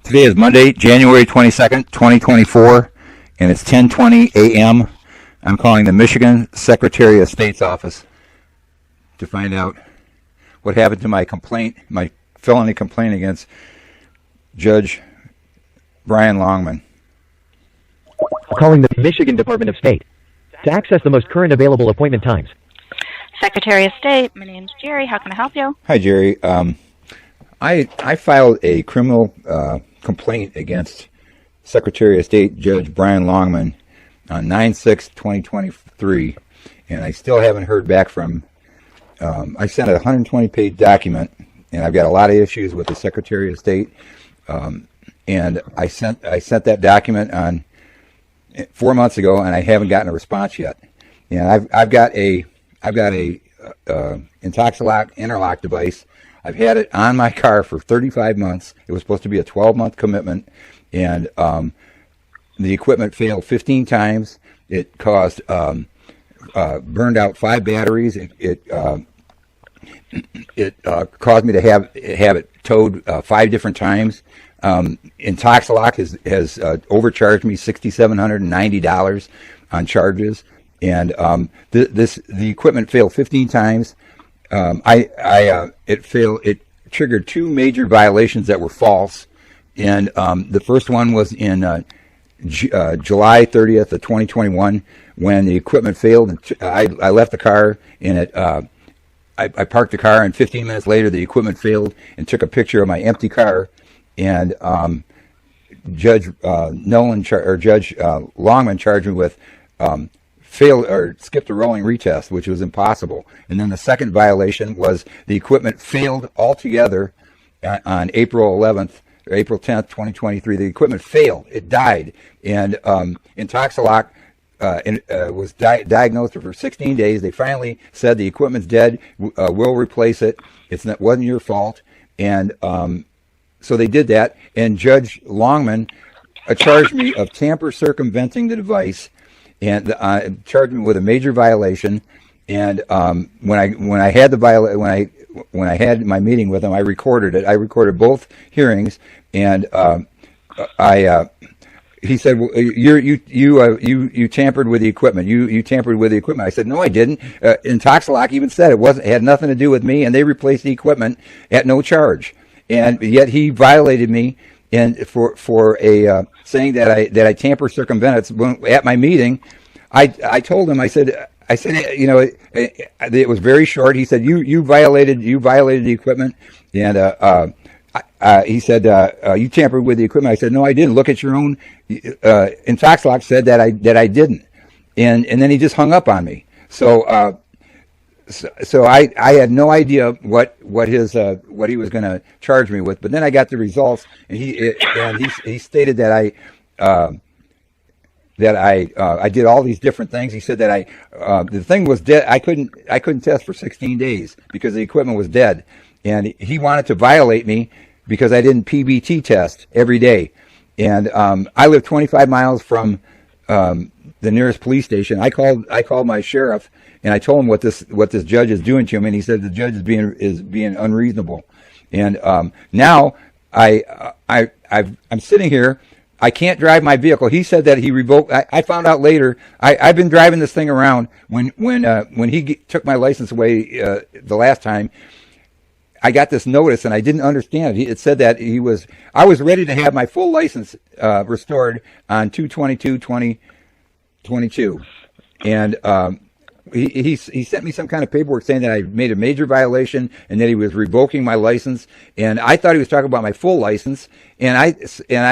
Today is Monday, January 22nd, 2024, and it's 10:20 a.m. I'm calling the Michigan Secretary of State's office to find out what happened to my complaint, my felony complaint against Judge Brian Longman. Calling the Michigan Department of State to access the most current available appointment times. Secretary of State, my name's Jerry. How can I help you? Hi, Jerry. I filed a criminal complaint against Secretary of State Judge Brian Longman on 9/6/2023, and I still haven't heard back from. I sent a 120-page document, and I've got a lot of issues with the Secretary of State. And I sent that document on 4 months ago, and I haven't gotten a response yet. And I've got a Intoxilock interlock device. I've had it on my car for 35 months. It was supposed to be a 12-month commitment, and the equipment failed 15 times. It caused burned out 5 batteries. It caused me to have it towed 5 different times. Intoxilock has overcharged me $6,790 on charges, and the equipment failed 15 times. It triggered 2 major violations that were false, and the first one was in July 30th of 2021 when the equipment failed. And I left the car, and I parked the car, and 15 minutes later the equipment failed, and took a picture of my empty car. And Judge Longman charged me with failed or skipped a rolling retest, which was impossible. And then the second violation was the equipment failed altogether on April 11th or April 10th, 2023. The equipment failed; it died, and Intoxilock was diagnosed for 16 days. They finally said the equipment's dead. We'll replace it. It wasn't your fault, and so they did that, and Judge Longman charged me of tamper circumventing the device, and charged me with a major violation. And when I had my meeting with him, I recorded it. I recorded both hearings, and he said, well, you tampered with the equipment. You tampered with the equipment. I said, no, I didn't. Intoxilock even said it had nothing to do with me, and they replaced the equipment at no charge. And yet he violated me, and for saying that I tamper circumvented at my meeting. I told him, I said you know, it was very short. He said you violated the equipment, and he said you tampered with the equipment. I said, no, I didn't. Look at your own. Intoxilock said that I didn't, and then he just hung up on me. So I had no idea what he was going to charge me with. But then I got the results, and he stated that I did all these different things. He said that the thing was dead. I couldn't test for 16 days because the equipment was dead, and he wanted to violate me because I didn't PBT test every day. And I live 25 miles from the nearest police station. I called my sheriff, and I told him what this judge is doing to him, and he said the judge is being unreasonable. And now I'm sitting here. I can't drive my vehicle. He said that he revoked. I found out later. I've been driving this thing around. When he took my license away the last time, I got this notice, and I didn't understand it. It said that I was ready to have my full license restored on 2/22/2022, and he sent me some kind of paperwork saying that I made a major violation and that he was revoking my license. And I thought he was talking about my full license, and I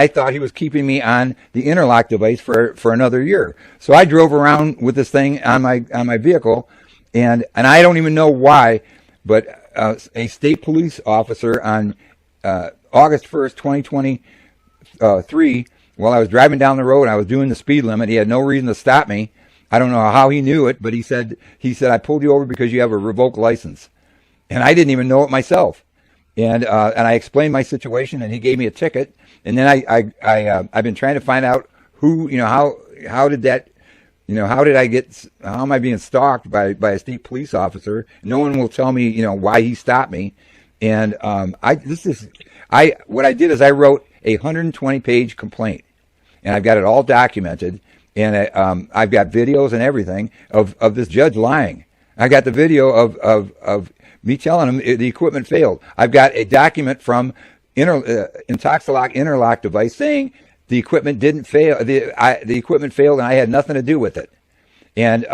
thought he was keeping me on the interlock device for another year. So I drove around with this thing on my vehicle, and I don't even know why, but a state police officer on August 1st, 2023, while I was driving down the road, I was doing the speed limit. He had no reason to stop me. I don't know how he knew it, but he said I pulled you over because you have a revoked license, and I didn't even know it myself. And I explained my situation, and he gave me a ticket. And then I've been trying to find out who, how did that, how am I being stalked by a state police officer? No one will tell me, why he stopped me. And what I did is I wrote a 120-page complaint, and I've got it all documented, and I've got videos and everything of this judge lying. I got the video of me telling him the equipment failed. I've got a document from Intoxilock interlock device saying the equipment didn't fail. The equipment failed, and I had nothing to do with it. And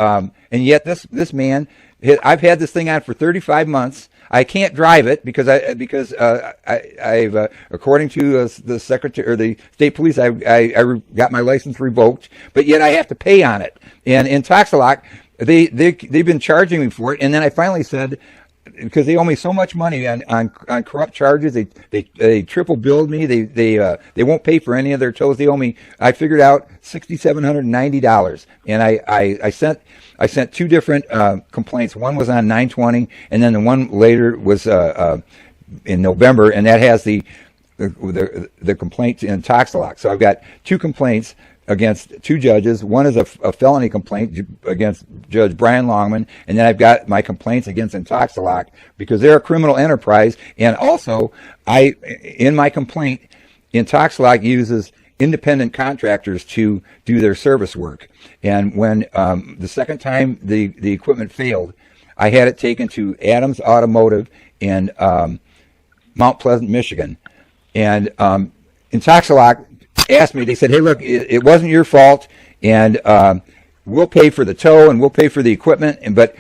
yet this man, I've had this thing on for 35 months. I can't drive it because I've according to the secretary or the state police, I got my license revoked, but yet I have to pay on it. And Intoxilock, they've been charging me for it, and then I finally said, because they owe me so much money on corrupt charges, they triple billed me. They won't pay for any of their tows. They owe me. I figured out $6,790, and I sent two different complaints. One was on 9/20, and then the one later was in November, and that has the complaint in Intoxilock. So I've got two complaints against two judges. One is a felony complaint against Judge Brian Longman, and then I've got my complaints against Intoxilock because they're a criminal enterprise. And also, in my complaint, Intoxilock uses independent contractors to do their service work. And when the second time the equipment failed, I had it taken to Adams Automotive in Mount Pleasant, Michigan. And Intoxilock asked me, they said, hey, look, it wasn't your fault, and we'll pay for the tow and we'll pay for the equipment, but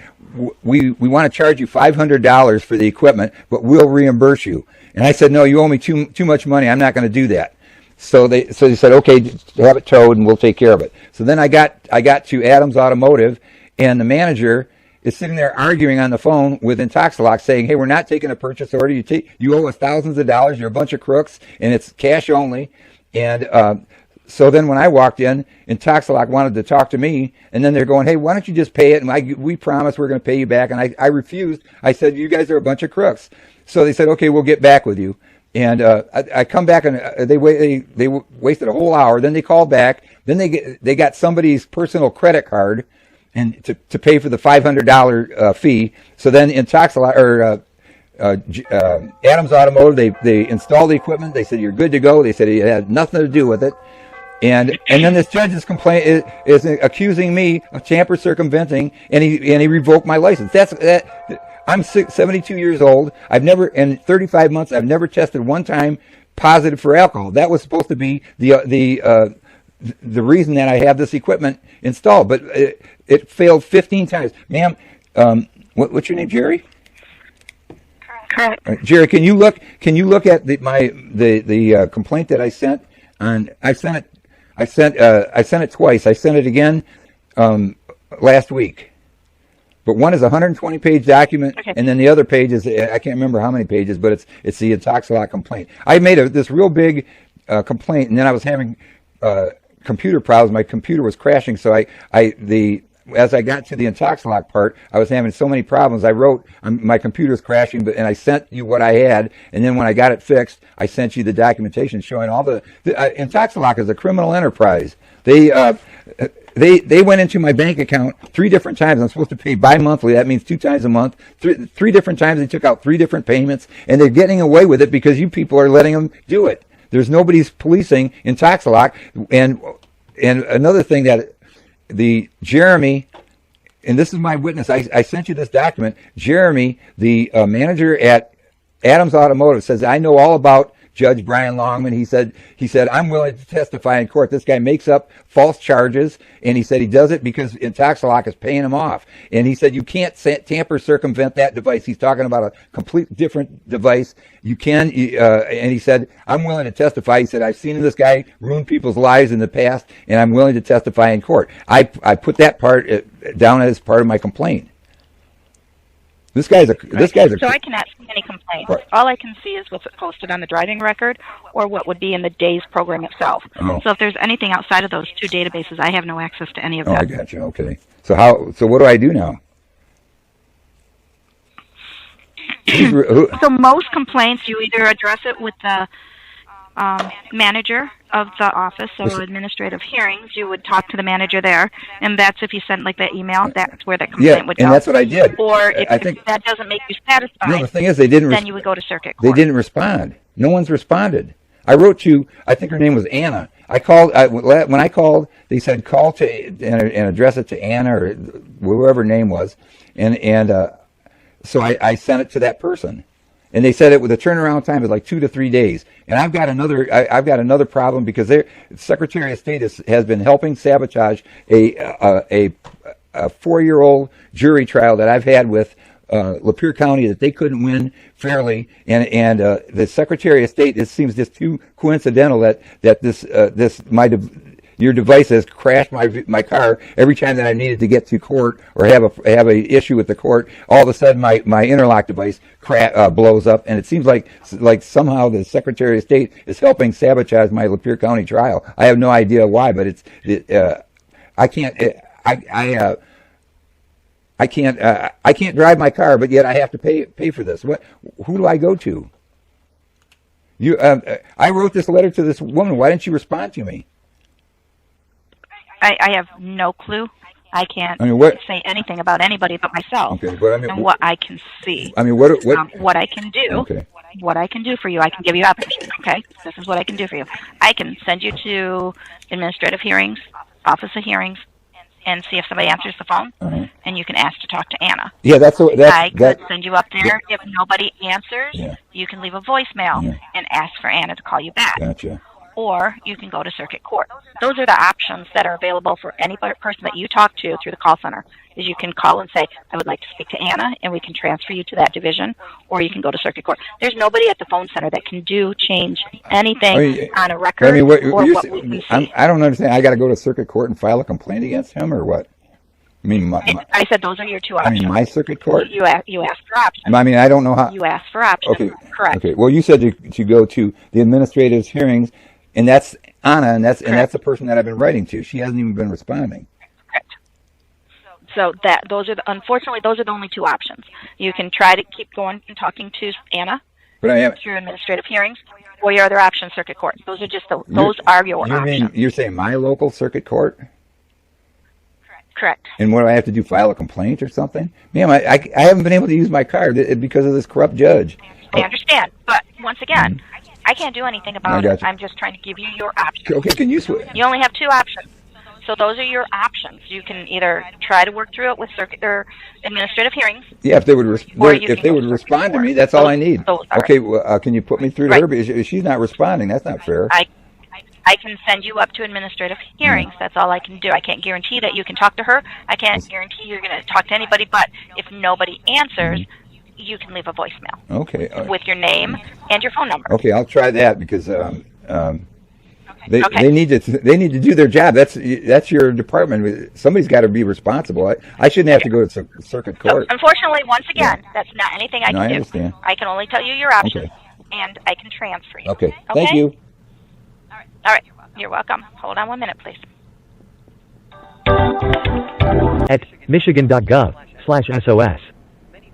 we want to charge you $500 for the equipment, but we'll reimburse you. And I said, no, you owe me too much money. I'm not going to do that. So they said, okay, just have it towed and we'll take care of it. So then I got to Adams Automotive, and the manager is sitting there arguing on the phone with Intoxilock, saying, hey, we're not taking a purchase order. You owe us thousands of dollars. You're a bunch of crooks, and it's cash only. And so then when I walked in, Intoxilock wanted to talk to me, and then they're going, hey, why don't you just pay it? And we promise we're going to pay you back. And I refused. I said, you guys are a bunch of crooks. So they said, okay, we'll get back with you. And I come back, and they wasted a whole hour. Then they called back. Then they got somebody's personal credit card and to pay for the $500 fee. So then Intoxilock or Adams Automotive, they installed the equipment. They said, you're good to go. They said it had nothing to do with it. And then this judge's complaint is accusing me of tamper circumventing, and he revoked my license. I'm 72 years old. I've never, in 35 months, I've never tested one time positive for alcohol. That was supposed to be the reason that I have this equipment installed, but it failed 15 times. Ma'am, what's your name, Jerry? Correct. Jerry, can you look at the complaint that I sent on? I sent it twice. I sent it again last week. But one is a 120-page document, okay, and then the other page is, I can't remember how many pages, but it's the Intoxilock complaint. I made this real big complaint, and then I was having computer problems. My computer was crashing, so as I got to the Intoxilock part, I was having so many problems. I wrote, my computer's crashing, and I sent you what I had, and then when I got it fixed, I sent you the documentation showing all the Intoxilock is a criminal enterprise. They went into my bank account 3 different times. I'm supposed to pay bi-monthly. That means 2 times a month. Three different times they took out 3 different payments, and they're getting away with it because you people are letting them do it. There's nobody's policing Intoxilock. And another thing that the Jeremy, and this is my witness, I sent you this document. Jeremy, the manager at Adams Automotive, says, I know all about Judge Brian Longman. He said, I'm willing to testify in court. This guy makes up false charges, and he said he does it because Intoxilock is paying him off. And he said, you can't tamper circumvent that device. He's talking about a complete different device. You can, and he said, I'm willing to testify. He said, I've seen this guy ruin people's lives in the past, and I'm willing to testify in court. I put that part down as part of my complaint. This guy's a. So I cannot see any complaints. Right. All I can see is what's posted on the driving record or what would be in the day's program itself. Oh. So if there's anything outside of those 2 databases, I have no access to any of Oh, that. I got you. Okay. So what do I do now? So most complaints, you either address it with the manager of the office, so administrative hearings, you would talk to the manager there, and that's if you sent like that email, that's where that complaint would go. And that's what I did. Or I think if that doesn't make you satisfied, no, the thing is, they didn't. then you would go to circuit They court. didn't respond. No one's responded. I wrote to, I think her name was Anna. I called, when I called, they said call to, and address it to Anna or whoever her name was. So I sent it to that person. And they said it with a turnaround time of like 2 to 3 days. And I've got another problem because the Secretary of State has been helping sabotage a 4-year-old jury trial that I've had with Lapeer County that they couldn't win fairly, and the Secretary of State. It seems just too coincidental that your device has crashed my car every time that I needed to get to court or have a issue with the court. All of a sudden, my interlock device blows up, and it seems like somehow the Secretary of State is helping sabotage my Lapeer County trial. I have no idea why, but I can't drive my car, but yet I have to pay for this. Who do I go to? I wrote this letter to this woman. Why didn't you respond to me? I have no clue. I can't say anything about anybody but myself. Okay, but and what I can see. What I can do. Okay. What I can do for you, I can give you options. Okay, this is what I can do for you. I can send you to administrative hearings, office of hearings, and see if somebody answers the phone, and you can ask to talk to Anna. Yeah, I could send you up there. If nobody answers, you can leave a voicemail and ask for Anna to call you back. Gotcha. Or you can go to circuit court. Those are the options that are available for any person that you talk to through the call center. Is you can call and say, I would like to speak to Anna, and we can transfer you to that division, or you can go to circuit court. There's nobody at the phone center that can change anything on a record or what we can see. I don't understand. I got to go to circuit court and file a complaint against him, or what? I mean, I said those are your two options. I mean, my circuit court? You asked for options. I mean, I don't know how. You asked for options. Okay. Correct. Okay. Well, you said to go to the administrative hearings, and that's Anna, and that's the person that I've been writing to. She hasn't even been responding. Correct. So unfortunately, those are the only two options. You can try to keep going and talking to Anna through administrative hearings, or your other option, circuit court. Those are your options. You're saying my local circuit court? Correct. And what do I have to do? File a complaint or something? Ma'am, I haven't been able to use my car because of this corrupt judge. I understand, but once again, I can't do anything about it. I'm just trying to give you your options. Okay, can you You only have two options. So those are your options. You can either try to work through it with circuit or administrative hearings. Yeah, if they would respond to me, that's all I need. Okay, well, can you put me through to her? Because she's not responding. That's not fair. I can send you up to administrative hearings. That's all I can do. I can't guarantee that you can talk to her. I can't guarantee you're going to talk to anybody. But if nobody answers, you can leave a voicemail. Okay. With your name and your phone number. Okay, I'll try that because they need to do their job. That's your department. Somebody's got to be responsible. I shouldn't have to go to circuit court. So, unfortunately, once again, that's not anything I can do. I understand. I can only tell you your options, and I can transfer you. Okay. Thank you. All right. You're welcome. Hold on 1 minute, please. At michigan.gov/SOS.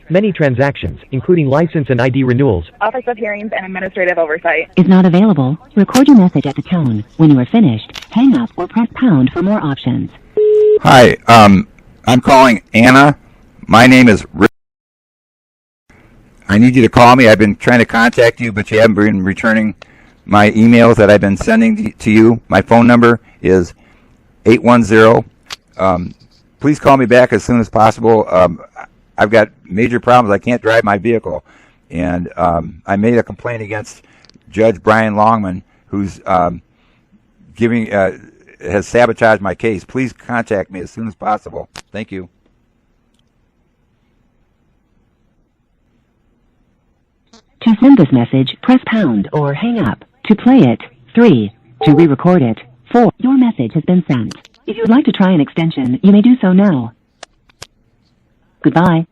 Many transactions, including license and ID renewals, Office of Hearings and Administrative Oversight, is not available. Record your message at the tone. When you are finished, hang up or press pound for more options. Hi, I'm calling Anna. My name is Rick. I need you to call me. I've been trying to contact you, but you haven't been returning my emails that I've been sending to you. My phone number is 810. Please call me back as soon as possible. I've got major problems. I can't drive my vehicle. And I made a complaint against Judge Brian Longman, who's has sabotaged my case. Please contact me as soon as possible. Thank you. To send this message, press pound or hang up. To play it, 3. To re-record it, 4. Your message has been sent. If you would like to try an extension, you may do so now. Goodbye.